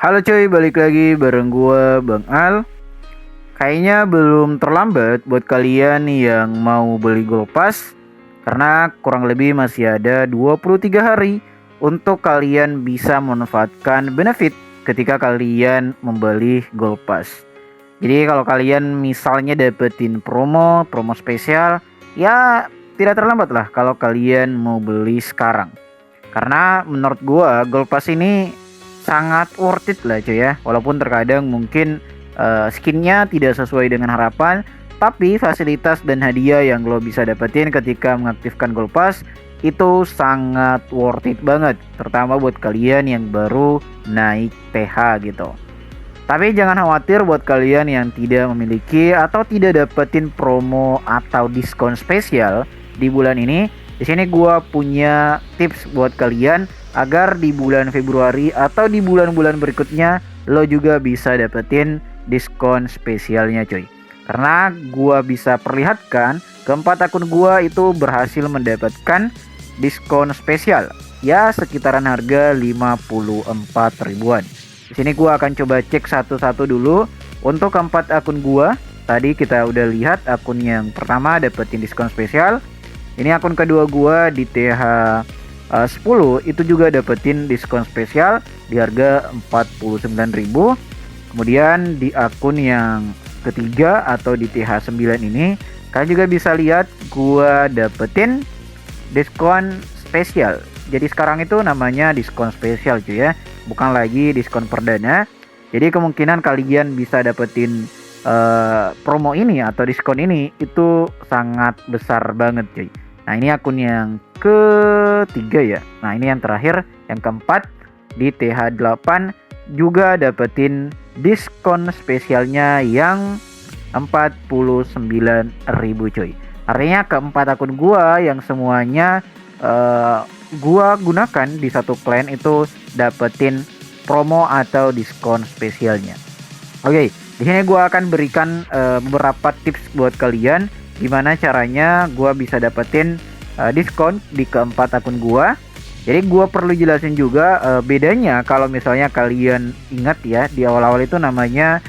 Halo cuy, balik lagi bareng gua Bang Al. Kayaknya belum terlambat buat kalian yang mau beli Gold Pass karena kurang lebih masih ada 23 hari untuk kalian bisa memanfaatkan benefit ketika kalian membeli Gold Pass. Jadi kalau kalian misalnya dapetin promo spesial, ya tidak terlambat lah kalau kalian mau beli sekarang. Karena menurut gua Gold Pass ini sangat worth it lah cuy ya. Walaupun terkadang mungkin skinnya tidak sesuai dengan harapan, tapi fasilitas dan hadiah yang lo bisa dapetin ketika mengaktifkan Gold Pass itu sangat worth it banget, terutama buat kalian yang baru naik TH gitu. Tapi jangan khawatir buat kalian yang tidak memiliki atau tidak dapetin promo atau diskon spesial di bulan ini. Di sini gua punya tips buat kalian agar di bulan Februari atau di bulan-bulan berikutnya lo juga bisa dapetin diskon spesialnya cuy. Karena gua bisa perlihatkan keempat akun gua itu berhasil mendapatkan diskon spesial. Ya sekitaran harga 54 ribuan. Di sini gua akan coba cek satu-satu dulu. Untuk keempat akun gua, tadi kita udah lihat akun yang pertama dapetin diskon spesial. Ini akun kedua gua di TH 10 itu juga dapetin diskon spesial di harga 49.000. Kemudian di akun yang ketiga atau di TH 9 ini kalian juga bisa lihat gua dapetin diskon spesial. Jadi sekarang itu namanya diskon spesial cuy ya, bukan lagi diskon perdana. Jadi kemungkinan kalian bisa dapetin promo ini atau diskon ini itu sangat besar banget cuy. Nah ini akun yang ketiga ya. Nah ini yang terakhir, yang keempat di TH8 juga dapetin diskon spesialnya yang 49.000 cuy. Artinya keempat akun gua yang semuanya gua gunakan di satu klien itu dapetin promo atau diskon spesialnya. Oke, di sini gua akan berikan beberapa tips buat kalian gimana caranya gua bisa dapetin diskon di keempat akun gua. Jadi gua perlu jelasin juga bedanya kalau misalnya kalian ingat ya, di awal-awal itu namanya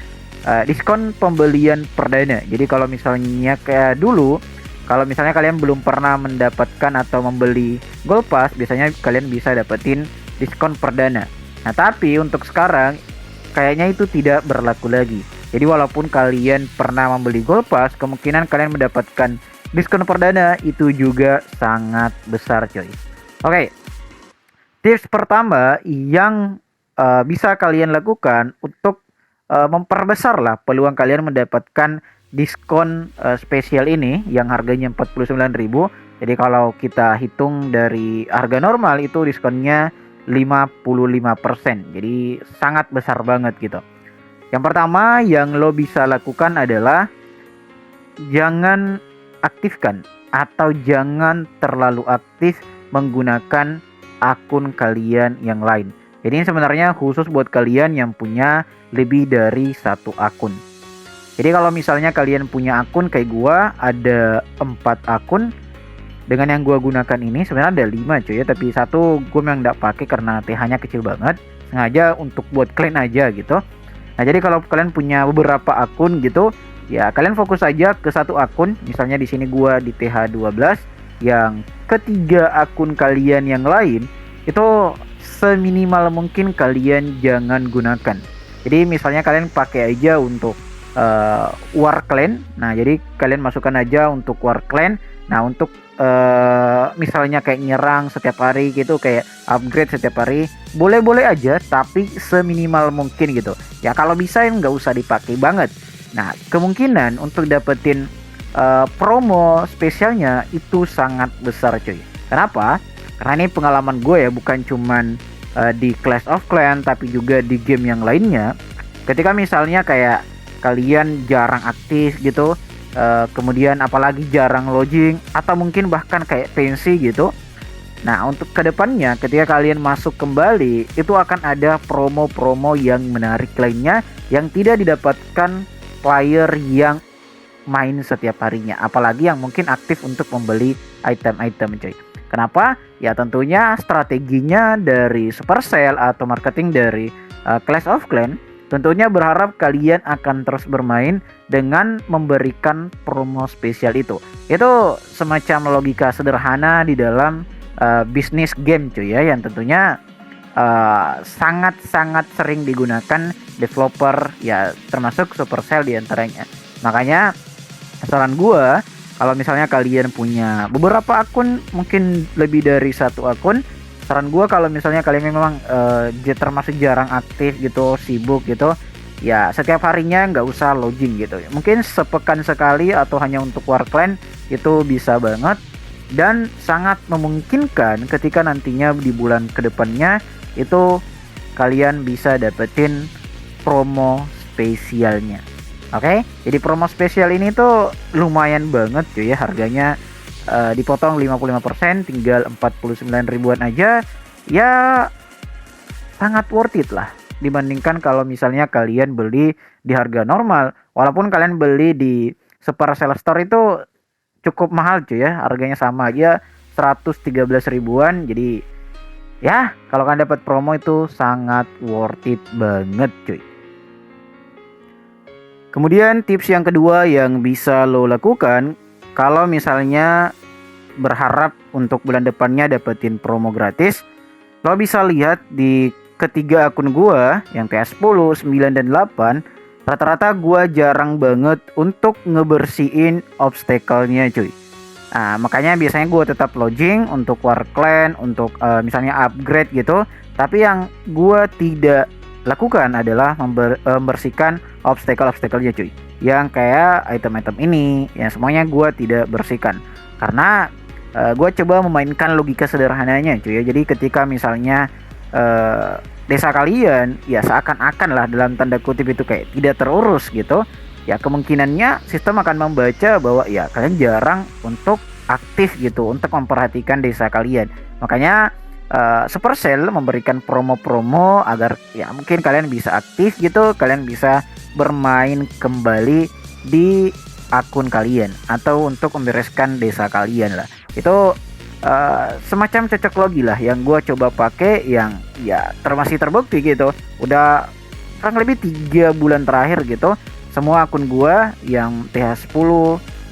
diskon pembelian perdana. Jadi kalau misalnya kayak dulu, kalau misalnya kalian belum pernah mendapatkan atau membeli Gold Pass, biasanya kalian bisa dapetin diskon perdana. Nah tapi untuk sekarang kayaknya itu tidak berlaku lagi. Jadi walaupun kalian pernah membeli Gold Pass, kemungkinan kalian mendapatkan diskon perdana itu juga sangat besar coy. Oke, tips pertama yang bisa kalian lakukan untuk memperbesar lah peluang kalian mendapatkan diskon spesial ini yang harganya 49.000. Jadi kalau kita hitung dari harga normal itu diskonnya 55%. Jadi sangat besar banget gitu. Yang pertama yang lo bisa lakukan adalah jangan aktifkan atau jangan terlalu aktif menggunakan akun kalian yang lain. Jadi ini sebenarnya khusus buat kalian yang punya lebih dari satu akun. Jadi kalau misalnya kalian punya akun kayak gua ada 4 akun, dengan yang gua gunakan ini sebenarnya ada 5 cuy ya, tapi satu gua memang nggak pakai karena TH-nya kecil banget, sengaja untuk buat clean aja gitu. Nah jadi kalau kalian punya beberapa akun gitu, ya kalian fokus aja ke satu akun. Misalnya di sini gua di TH12, yang ketiga akun kalian yang lain itu seminimal mungkin kalian jangan gunakan. Jadi misalnya kalian pakai aja untuk war clan. Nah jadi kalian masukkan aja untuk war clan. Nah untuk misalnya kayak nyerang setiap hari gitu, kayak upgrade setiap hari, boleh-boleh aja tapi seminimal mungkin gitu ya. Kalau bisa nggak usah dipakai banget. Nah kemungkinan untuk dapetin promo spesialnya itu sangat besar cuy. Kenapa? Karena ini pengalaman gue ya, bukan cuman di Clash of Clans tapi juga di game yang lainnya. Ketika misalnya kayak kalian jarang aktif gitu, kemudian apalagi jarang login atau mungkin bahkan kayak pensi gitu. Nah untuk kedepannya ketika kalian masuk kembali itu akan ada promo-promo yang menarik lainnya yang tidak didapatkan player yang main setiap harinya, apalagi yang mungkin aktif untuk membeli item-item coy. Kenapa? Ya tentunya strateginya dari Supercell atau marketing dari Clash of Clans, tentunya berharap kalian akan terus bermain dengan memberikan promo spesial itu. Itu semacam logika sederhana di dalam bisnis game cuy ya, yang tentunya sangat-sangat sering digunakan developer ya, termasuk Supercell diantaranya. Makanya saran gue, kalau misalnya kalian punya beberapa akun, mungkin lebih dari satu akun, saran gue kalau misalnya kalian memang termasuk jarang aktif gitu, sibuk gitu, ya setiap harinya nggak usah login gitu. Mungkin sepekan sekali atau hanya untuk Warclan itu bisa banget, dan sangat memungkinkan ketika nantinya di bulan kedepannya itu kalian bisa dapetin promo spesialnya. Oke, jadi promo spesial ini tuh lumayan banget cuy ya, harganya dipotong 55%, tinggal 49 ribuan aja. Ya sangat worth it lah dibandingkan kalau misalnya kalian beli di harga normal. Walaupun kalian beli di Supercell Store itu cukup mahal cuy ya, harganya sama aja 113 ribuan. Jadi ya kalau kalian dapat promo itu sangat worth it banget cuy. Kemudian tips yang kedua yang bisa lo lakukan kalau misalnya berharap untuk bulan depannya dapetin promo gratis, lo bisa lihat di ketiga akun gua yang TS10, 9 dan 8, rata-rata gua jarang banget untuk ngebersihin obstacle-nya cuy. Nah, makanya biasanya gua tetap login untuk Warclan, untuk misalnya upgrade gitu, tapi yang gua tidak lakukan adalah membersihkan obstacle-nya cuy, yang kayak item-item ini yang semuanya gue tidak bersihkan, karena gue coba memainkan logika sederhananya cuy ya. Jadi ketika misalnya desa kalian ya seakan-akan lah dalam tanda kutip itu kayak tidak terurus gitu, ya kemungkinannya sistem akan membaca bahwa ya kalian jarang untuk aktif gitu untuk memperhatikan desa kalian. Makanya Supercell memberikan promo-promo agar ya mungkin kalian bisa aktif gitu, kalian bisa bermain kembali di akun kalian atau untuk membereskan desa kalian lah. Itu semacam cocok logi lah yang gue coba pakai, yang ya masih terbukti gitu. Udah kurang lebih 3 bulan terakhir gitu, semua akun gue yang TH10,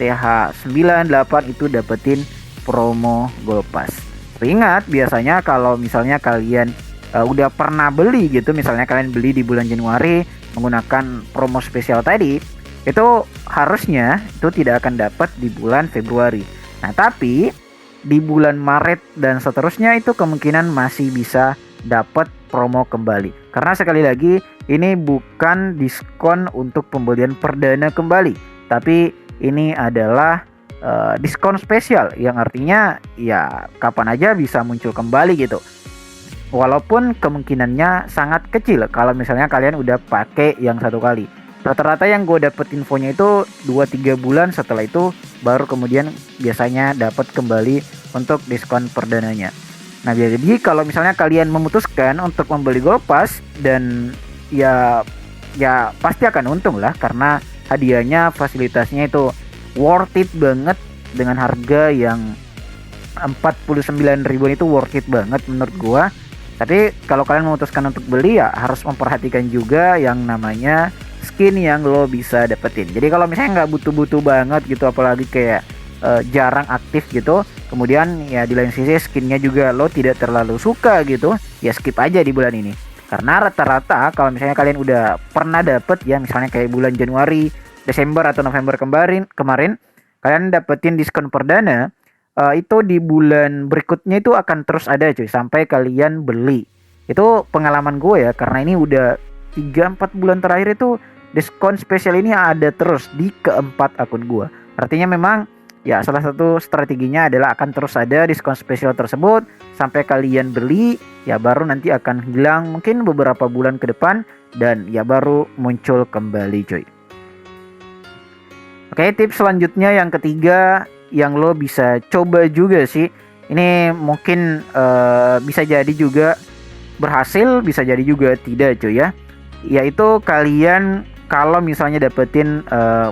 TH9, 8 itu dapetin promo Gold Pass. Tapi ingat, biasanya kalau misalnya kalian udah pernah beli gitu, misalnya kalian beli di bulan Januari menggunakan promo spesial tadi, itu harusnya itu tidak akan dapat di bulan Februari. Nah, tapi di bulan Maret dan seterusnya itu kemungkinan masih bisa dapat promo kembali. Karena sekali lagi ini bukan diskon untuk pembelian perdana kembali, tapi ini adalah diskon spesial yang artinya ya kapan aja bisa muncul kembali gitu. Walaupun kemungkinannya sangat kecil kalau misalnya kalian udah pakai yang satu kali. Rata-rata yang gue dapet infonya itu 2-3 bulan setelah itu baru kemudian biasanya dapat kembali untuk diskon perdananya. Nah, jadi kalau misalnya kalian memutuskan untuk membeli Gold Pass, dan ya pasti akan untung lah, karena hadiahnya, fasilitasnya itu worth it banget dengan harga yang 49.000 itu worth it banget menurut gua. Tapi kalau kalian memutuskan untuk beli ya harus memperhatikan juga yang namanya skin yang lo bisa dapetin. Jadi kalau misalnya nggak butuh-butuh banget gitu, apalagi kayak jarang aktif gitu, kemudian ya di lain sisi skinnya juga lo tidak terlalu suka gitu, ya skip aja di bulan ini. Karena rata-rata kalau misalnya kalian udah pernah dapet ya, misalnya kayak bulan Januari, Desember atau November kemarin kalian dapetin diskon perdana, itu di bulan berikutnya itu akan terus ada cuy sampai kalian beli. Itu pengalaman gue ya, karena ini udah 3-4 bulan terakhir itu diskon spesial ini ada terus di keempat akun gue. Artinya memang ya salah satu strateginya adalah akan terus ada diskon spesial tersebut sampai kalian beli, ya baru nanti akan hilang mungkin beberapa bulan ke depan dan ya baru muncul kembali cuy. Oke, tips selanjutnya yang ketiga yang lo bisa coba juga sih. Ini mungkin bisa jadi juga berhasil, bisa jadi juga tidak cuy ya. Yaitu kalian kalau misalnya dapetin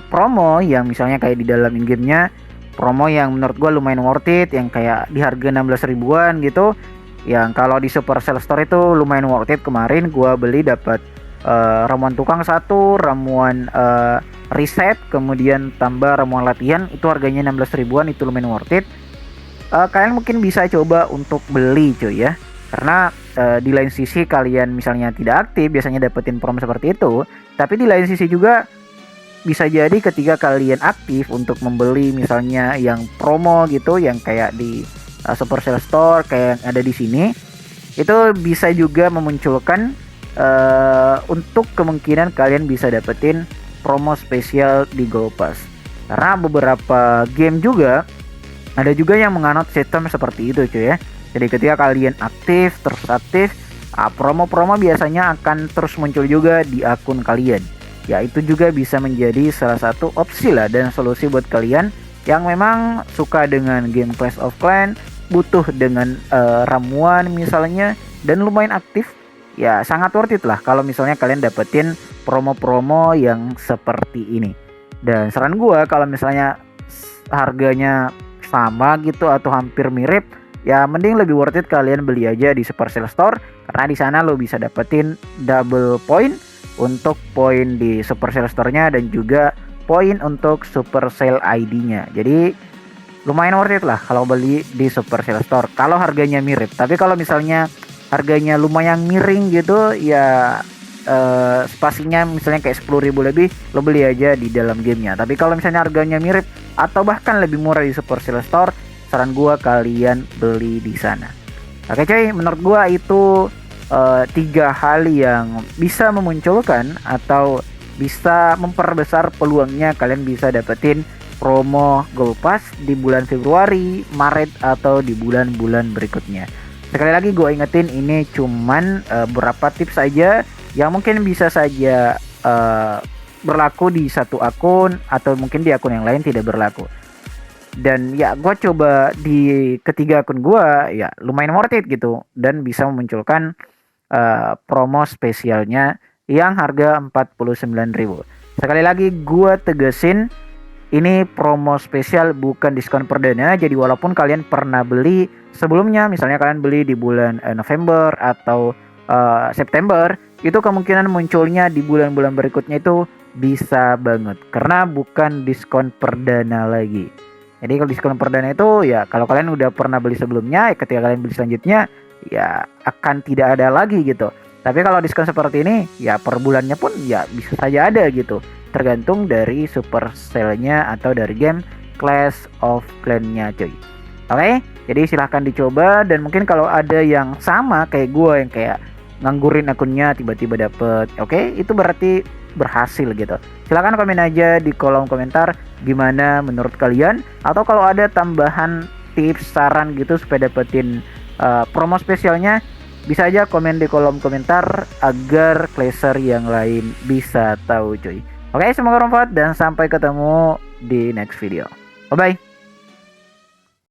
promo yang misalnya kayak di dalam in-game-nya, promo yang menurut gue lumayan worth it, yang kayak di harga 16 ribuan gitu, yang kalau di Supercell Store itu lumayan worth it. Kemarin gua beli dapat ramuan tukang satu, ramuan reset, kemudian tambah ramuan latihan, itu harganya 16 ribuan, itu lumayan worth it. Kalian mungkin bisa coba untuk beli cuy ya, karena di lain sisi kalian misalnya tidak aktif biasanya dapetin promo seperti itu, tapi di lain sisi juga bisa jadi ketika kalian aktif untuk membeli misalnya yang promo gitu, yang kayak di Supercell Store kayak yang ada di sini, itu bisa juga memunculkan untuk kemungkinan kalian bisa dapetin promo spesial di Gold Pass. Karena beberapa game juga ada juga yang menganut sistem seperti itu cuy ya. Jadi ketika kalian aktif, terus aktif, promo-promo biasanya akan terus muncul juga di akun kalian. Ya itu juga bisa menjadi salah satu opsi lah dan solusi buat kalian yang memang suka dengan game Clash of Clans, butuh dengan ramuan misalnya, dan lumayan aktif. Ya sangat worth it lah kalau misalnya kalian dapetin promo-promo yang seperti ini. Dan saran gua kalau misalnya harganya sama gitu atau hampir mirip, ya mending lebih worth it kalian beli aja di Supercell Store, karena di sana lo bisa dapetin double point untuk poin di Supercell Store-nya dan juga poin untuk Supercell ID-nya. Jadi lumayan worth it lah kalau beli di Supercell Store kalau harganya mirip. Tapi kalau misalnya harganya lumayan miring gitu ya, spasinya misalnya kayak 10.000 lebih, lo beli aja di dalam gamenya. Tapi kalau misalnya harganya mirip atau bahkan lebih murah di Supercell Store, saran gua kalian beli di sana. Oke coy, menurut gua itu 3 hal yang bisa memunculkan atau bisa memperbesar peluangnya kalian bisa dapetin promo Gold Pass di bulan Februari, Maret atau di bulan-bulan berikutnya. Sekali lagi gue ingetin, ini cuman beberapa tips aja yang mungkin bisa saja berlaku di satu akun atau mungkin di akun yang lain tidak berlaku. Dan ya gue coba di ketiga akun gue, ya lumayan worth it gitu, dan bisa memunculkan promo spesialnya yang harga 49.000. Sekali lagi gue tegesin, ini promo spesial bukan diskon perdana. Jadi walaupun kalian pernah beli sebelumnya, misalnya kalian beli di bulan November atau September, itu kemungkinan munculnya di bulan-bulan berikutnya itu bisa banget, karena bukan diskon perdana lagi. Jadi kalau diskon perdana itu ya kalau kalian udah pernah beli sebelumnya, ya ketika kalian beli selanjutnya ya akan tidak ada lagi gitu. Tapi kalau diskon seperti ini ya per bulannya pun ya bisa saja ada gitu, tergantung dari Supercell-nya atau dari game Clash of Clans-nya cuy. Oke, jadi silahkan dicoba, dan mungkin kalau ada yang sama kayak gue yang kayak nganggurin akunnya tiba-tiba dapet, oke, itu berarti berhasil gitu. Silahkan komen aja di kolom komentar gimana menurut kalian, atau kalau ada tambahan tips saran gitu supaya dapetin promo spesialnya, bisa aja komen di kolom komentar agar Clasher yang lain bisa tahu cuy. Oke, semoga bermanfaat dan sampai ketemu di next video. Bye bye.